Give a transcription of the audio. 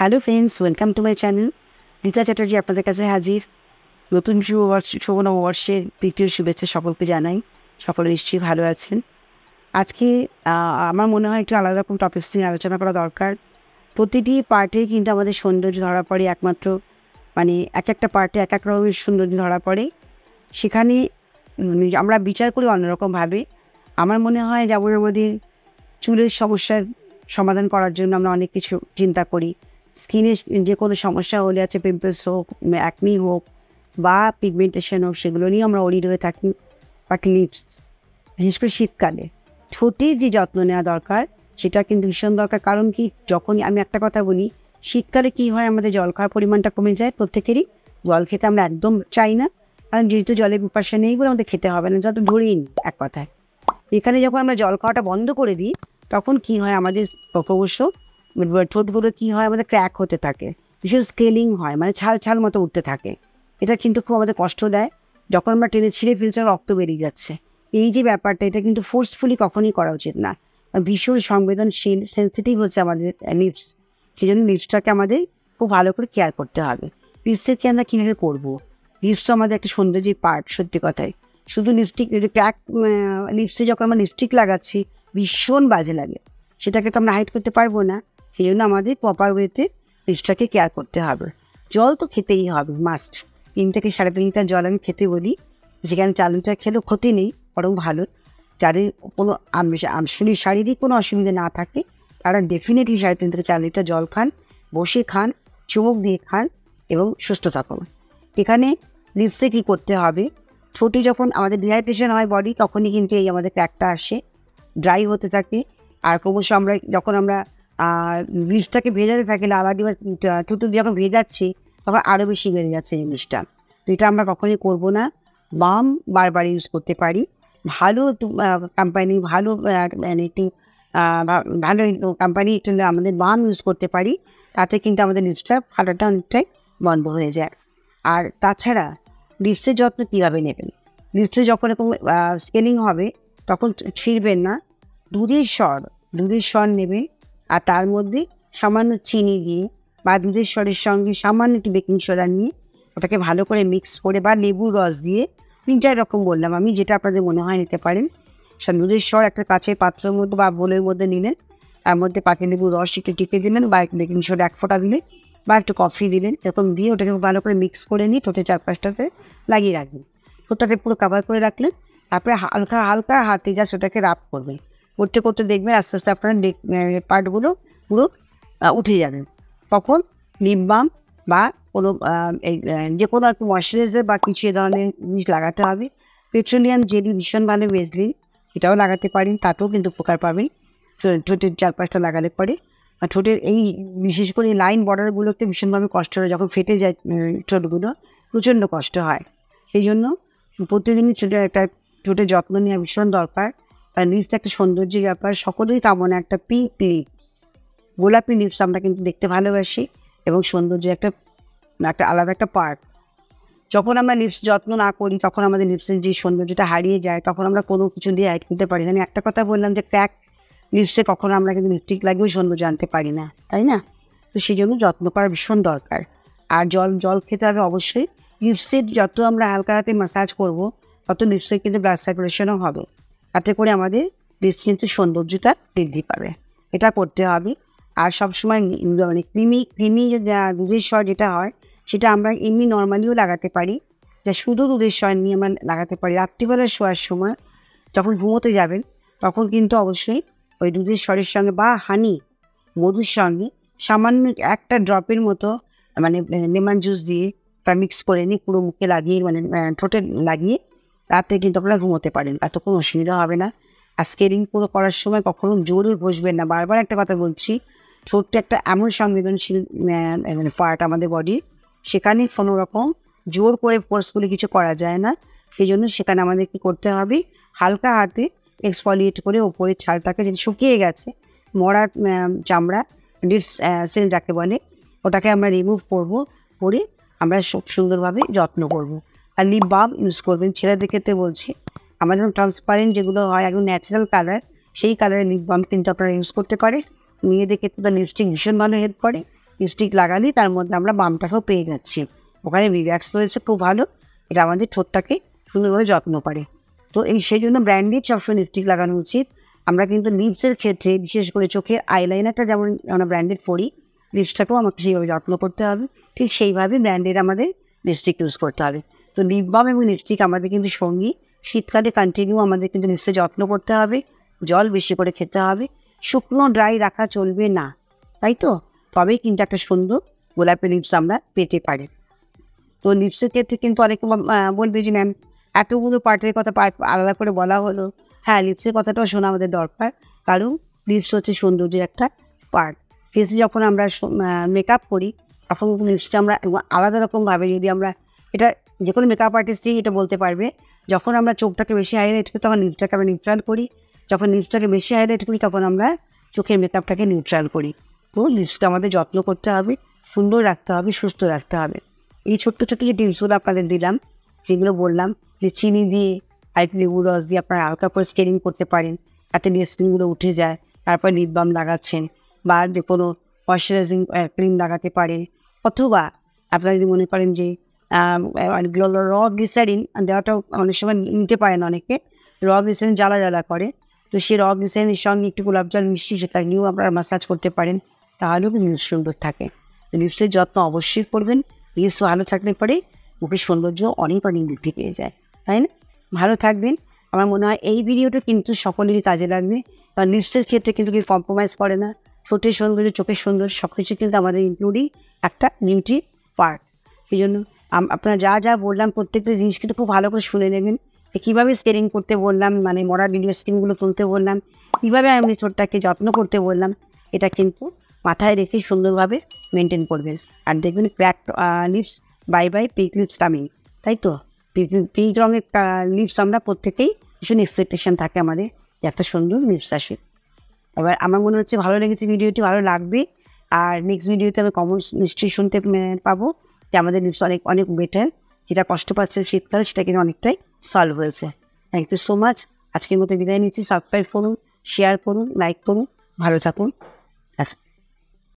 Hello friends, welcome to my channel. Rita Chatterjee আপনাদের কাছে হাজির। নতুন শুভ নববর্ষের তৃতীয় শুভেচ্ছা সকলকে জানাই। সকলে নিশ্চয়ই ভালো আছেন। আজকে আমার মনে হয় একটু আলাদা রকম টপিকস নিয়ে আলোচনা করা দরকার। প্রতিটি পার্টে কিন্তু আমাদের সৌন্দর্য ধরা পড়ে, একমাত্র এক একটা পার্টে এক এক রকমের সৌন্দর্য ধরা পড়ে। সেখানে আমরা বিচার করি অন্যরকমভাবে। আমার মনে হয় আমাদের চুলের সমস্যার সমাধান করার জন্য আমরা অনেক কিছু চিন্তা করি। স্কিনে যে কোনো সমস্যা হলে আছে, পিম্পলস হোক, অ্যাকনি হোক বা পিগমেন্টেশন হোক, সেগুলো নিয়ে আমরা ওরিড হয়ে থাকি। বাট লিপস, বিশেষ করে শীতকালে ঠোঁটের যে যত্ন নেওয়া দরকার সেটা কিন্তু ভীষণ দরকার। কারণ কি, যখনই আমি একটা কথা বলি, শীতকালে কি হয়, আমাদের জল খাওয়ার পরিমাণটা কমে যায়। প্রত্যেকেরই জল খেতে আমরা একদম চাই না, কারণ যেহেতু জলের পিপাসা নেই বলে আমাদের খেতে হবে না, যত ধরেই নিই এক কথায়। এখানে যখন আমরা জল খাওয়াটা বন্ধ করে দিই, তখন কি হয়, আমাদের অবশ্য ঠোঁটগুলো কী হয়, আমাদের ক্র্যাক হতে থাকে, ভীষণ স্কেলিং হয়, ছাল ছাল মতো উঠতে থাকে। এটা কিন্তু খুব আমাদের কষ্ট দেয়। যখন আমরা টেনে ছিঁড়ে ফেলছি, রক্ত বেরিয়ে যাচ্ছে, এই যে ব্যাপারটা, এটা কিন্তু ফোর্সফুলি কখনই করা উচিত না। ভীষণ সংবেদনশীল, সেন্সিটিভ হচ্ছে আমাদের লিপস। সেই জন্য লিপসটাকে আমাদের খুব ভালো করে কেয়ার করতে হবে। লিপসের কেয়ার আমরা কীভাবে করবো? লিপস তো আমাদের একটা সৌন্দর্যের পার্ট, সত্যি কথাই। শুধু লিপস্টিক, ক্র্যাক লিপসে যখন আমরা লিপস্টিক লাগাচ্ছি, ভীষণ বাজে লাগে। সেটাকে তো আমরা হাইড করতে পারবো না। সেই জন্য আমাদের প্রপার ওয়েতে লিপসটাকে কেয়ার করতে হবে। জল তো খেতেই হবে, মাস্ট। 3 থেকে 3.5 লিটার জল আমি খেতে বলি। সেখানে 4 লিটার খেলেও ক্ষতি নেই, বরং ভালো। যাদের কোনো শারীরিক কোনো অসুবিধা না থাকে, তারা ডেফিনেটলি 3.5 থেকে 4 লিটার জল খান, বসে খান, চুমুক দিয়ে খান এবং সুস্থ থাকুন। এখানে লিপসে কী করতে হবে, ঠোঁটে যখন আমাদের ডিহাইড্রেশন হয় বডি, তখনই কিন্তু এই আমাদের ক্র্যাকটা আসে, ড্রাই হতে থাকে। আর ক্রমশ যখন আমরা লিপসটাকে ভেজাতে থাকি, লালা দিয়ে ঠোঁটে যখন ভেজাচ্ছি, তখন আরও বেশি বেড়ে যাচ্ছে জিনিসটা। তো এটা আমরা কখনোই করবো না। বাম বারবার ইউজ করতে পারি, ভালো কোম্পানি, ভালো একটু ভালো কোম্পানি একটু আমাদের বাম ইউজ করতে পারি। তাতে কিন্তু আমাদের লিপসটা ফাটাটা অনেকটাই বন্ধ হয়ে যায়। আর তাছাড়া লিপসের যত্ন কীভাবে নেবেন? লিপসে যখন এরকম স্কেলিং হবে, তখন ছিঁড়বেন না। দুধের স্বর নেবেন, আর তার মধ্যে সামান্য চিনি দিয়ে বা দুধের স্বরের সঙ্গে সামান্য একটু বেকিং সোডা নিয়ে ওটাকে ভালো করে মিক্স করে, বা লেবুর রস দিয়ে, 3-4 রকম বললাম আমি, যেটা আপনাদের মনে হয় নিতে পারেন। দুধের স্বর একটা কাচের পাত্রের মধ্যে বা বোলের মধ্যে নিলেন, তার মধ্যে পাতি লেবুর রস একটু টিপে দিলেন, বা বেকিং সোডা 1 ফোঁটা দিলেন, বা একটু কফি দিলেন, এরকম দিয়ে ওটাকে ভালো করে মিক্স করে নিয়ে ঠোঁটের 4-5টাতে লাগিয়ে রাখবেন। ঠোঁটটাকে পুরো কাভার করে রাখলেন। তারপরে হালকা হালকা হাতে জাস্ট ওটাকে রাব করবেন। করতে করতে দেখবেন আস্তে আস্তে আপনার পার্টগুলো পুরো উঠে যাবেন। তখন লিপ বাম বা কোনো যে কোনো একটু ময়শ্চারাইজার বা কিছু এ ধরনের জিনিস লাগাতে হবে। পেট্রোলিয়াম জেলি ভীষণ ভালো ভেজলিন, এটাও লাগাতে পারেন, তাতেও কিন্তু উপকার পাবেন। ঠোঁটের 4-5টা লাগালে পরে ঠোঁটের এই বিশেষ করে লাইন বর্ডারগুলোতে ভীষণভাবে কষ্ট হয়, যখন ফেটে যায় ঠোঁটগুলো, প্রচণ্ড কষ্ট হয়। সেই জন্য প্রতিদিনই ঠোঁটের যত্ন নেওয়া ভীষণ দরকার। আর লিপস একটা সৌন্দর্যের ব্যাপার, সকলেই কামনা একটা পিঙ্ক লিপস, গোলাপি লিপস আমরা কিন্তু দেখতে ভালোবাসি, এবং সৌন্দর্যের একটা আলাদা একটা পার্ট। যখন আমরা লিপস যত্ন না করি, তখন আমাদের লিপসের যে সৌন্দর্যটা হারিয়ে যায়, তখন আমরা কোনো কিছু দিয়ে হাইড করতে পারি না। আমি একটা কথা বললাম যে ক্র্যাক লিপসে কখনো আমরা কিন্তু লিপস্টিক লাগিয়েও সৌন্দর্য আনতে পারি না, তাই না? তো সেই জন্য যত্ন করা ভীষণ দরকার। আর জল খেতে হবে অবশ্যই। লিপসের যত আমরা হালকা হাতে ম্যাসাজ করবো, তত লিপসের কিন্তু ব্লাড সার্কুলেশনও হবে, তাতে করে আমাদের লিপস কিন্তু সৌন্দর্যটা বৃদ্ধি পাবে। এটা করতে হবে। আর সবসময় ক্রিমি দুধের স্বর যেটা হয়, সেটা আমরা এমনি নর্মালিও লাগাতে পারি, যা শুধু দুধের স্বর নিয়ে আমরা লাগাতে পারি। রাত্রিবেলা শোয়ার সময় যখন ঘুমোতে যাবেন, তখন কিন্তু অবশ্যই ওই দুধের স্বরের সঙ্গে বা মধুর সঙ্গে সামান্য একটা ড্রপের মতো লেমন জুস দিয়ে মিক্স করে নিয়ে পুরো মুখে লাগিয়ে, ঠোঁটে লাগিয়ে রাতে কিন্তু আপনারা ঘুমোতে পারেন, এত কোনো অসুবিধা হবে না। আর স্কেলিং পুরো করার সময় কখনো জোরে বসবেন না। বারবার একটা কথা বলছি, ঠোঁটটা একটা এমন সংবেদনশীল পার্ট আমাদের বডির, সেখানে কোনো রকম জোর করে ফোর্সফুলি কিছু করা যায় না। সেই জন্য সেখানে আমাদের কী করতে হবে, হালকা হাতে এক্সফলিয়েট করে ওপরের ছালটাকে, যেটা শুকিয়ে গেছে, মরা চামড়া, ডেড সেল যাকে বলে, ওটাকে আমরা রিমুভ করে আমরা সুন্দরভাবে যত্ন করব। আর লিপ বাম ইউজ করবেন। ছেলেদের ক্ষেত্রে বলছি, আমাদের ট্রান্সপারেন্ট যেগুলো হয়, একদম ন্যাচারাল কালার, সেই কালারের লিপ বাম কিন্তু আপনারা ইউজ করতে পারে। মেয়েদের ক্ষেত্রে তো লিপস্টিক ভীষণ ভালো হেল্প করে। লিপস্টিক লাগালে তার মধ্যে আমরা বামটাকেও পেয়ে যাচ্ছি, ওখানে রিল্যাক্স রয়েছে, খুব ভালো। এটা আমাদের ঠোঁটটাকে সুন্দরভাবে যত্ন করে। তো সেই জন্য ব্র্যান্ডেড সবসময় লিপস্টিক লাগানো উচিত। আমরা কিন্তু লিপসের ক্ষেত্রে বিশেষ করে চোখের আইলাইনারটা যেমন আমরা ব্র্যান্ডেড পরি, লিপসটাকেও আমাকে সেইভাবে যত্ন করতে হবে, ঠিক সেইভাবে ব্র্যান্ডেড আমাদের লিপস্টিক ইউজ করতে হবে। তো লিপ বাম এবং লিপস্টিক আমাদের কিন্তু সঙ্গী। শীতকালে কন্টিনিউ আমাদের কিন্তু লিপসে যত্ন করতে হবে, জল বেশি করে খেতে হবে, শুকনো ড্রাই রাখা চলবে না, তাই তো? তবেই কিন্তু একটা সুন্দর গোলাপি লিপস আমরা পেতে পারি। তো লিপসের ক্ষেত্রে কিন্তু অনেকে বলবে যে ম্যাম এতগুলো পার্টের কথা আলাদা করে বলা হলো। হ্যাঁ, লিপসের কথাটাও শোনা আমাদের দরকার, কারণ লিপস হচ্ছে সৌন্দর্যের একটা পার্ট। ফেসে যখন আমরা মেকআপ করি তখন লিপসটা আমরা আলাদা রকমভাবে, যদি আমরা এটা যে কোনো মেকআপ আর্টিস্টই এটা বলতে পারবে, যখন আমরা চোখটাকে বেশি হাইলাইট করি তখন লিপসটাকে আমরা নিউট্রাল করি, যখন লিপসটাকে বেশি হাইলাইট করি তখন আমরা চোখের মেকআপটাকে নিউট্রাল করি। তো লিপসটা আমাদের যত্ন করতে হবে, সুন্দর রাখতে হবে, সুস্থ রাখতে হবে। এই ছোট্ট ছোট্ট যে টিপসগুলো আপনাদের দিলাম, যেগুলো বললাম যে চিনি দিয়ে আর লেবু রস দিয়ে আপনারা হালকা করে স্কেলিং করতে পারেন, তাতে ডেড স্কিনগুলো উঠে যায়, তারপর লিপ বাম লাগাচ্ছেন বা যে কোনো ময়শ্চারাইজিং ক্রিম লাগাতে পারেন, অথবা আপনারা যদি মনে করেন যে র গ্লিসারিন দেওয়াটাও অনেক সময় নিতে পারেন অনেকে, র গ্লিসারিন জ্বালা জ্বালা করে, তো সেই র গ্লিসারিনের সঙ্গে একটু গোলাপ জল মিশিয়ে সেটা নিয়েও আপনারা ম্যাসাজ করতে পারেন, তাহলেও কিন্তু সুন্দর থাকে। লিপসের যত্ন অবশ্যই করবেন, লিপস ভালো থাকলে পরে মুখের সৌন্দর্য অনেক অনেক বৃদ্ধি পেয়ে যায়, তাই না? ভালো থাকবেন। আমার মনে হয় এই ভিডিওটা কিন্তু সকলেরই কাজে লাগবে, কারণ লিপসের ক্ষেত্রে কিন্তু কেউ কম্প্রোমাইজ করে না। ঠোঁটের সৌন্দর্য, চোখের সৌন্দর্য সব কিছু কিন্তু আমাদের ইনক্লুডিং একটা বিউটি পার্ট। সেই জন্য আপনারা যা যা বললাম প্রত্যেকটা জিনিস কিন্তু খুব ভালো করে শুনে নেবেন। কীভাবে স্কেলিং করতে বললাম, মানে মরা ভিডিও স্কিনগুলো তুলতে বললাম, কীভাবে আমি ঠোঁটটাকে যত্ন করতে বললাম, এটা কিন্তু মাথায় রেখে সুন্দরভাবে মেনটেন করবেন। আর দেখবেন crack lips bye bye, pink lips coming, তাই তো? পিঙ্ক রঙের লিপস আমরা প্রত্যেকেই ভীষণ এক্সপেকটেশন থাকে আমাদের যে একটা সুন্দর লিপস আসে। এবার আমার মনে হচ্ছে ভালো লেগেছে, ভিডিওটি ভালো লাগবে। আর নেক্সট ভিডিওতে আমি কমেন্টস নিশ্চয়ই শুনতে পাবো যে আমাদের লিপস অনেক অনেক বেটার, যেটা কষ্ট পাচ্ছে শীতকালে সেটা কিন্তু অনেকটাই সলভ হয়েছে। Thank you so much. আজকের মতো বিদায় নিচ্ছি। সাবস্ক্রাইব করুন, শেয়ার করুন, লাইক করুন, ভালো থাকুন।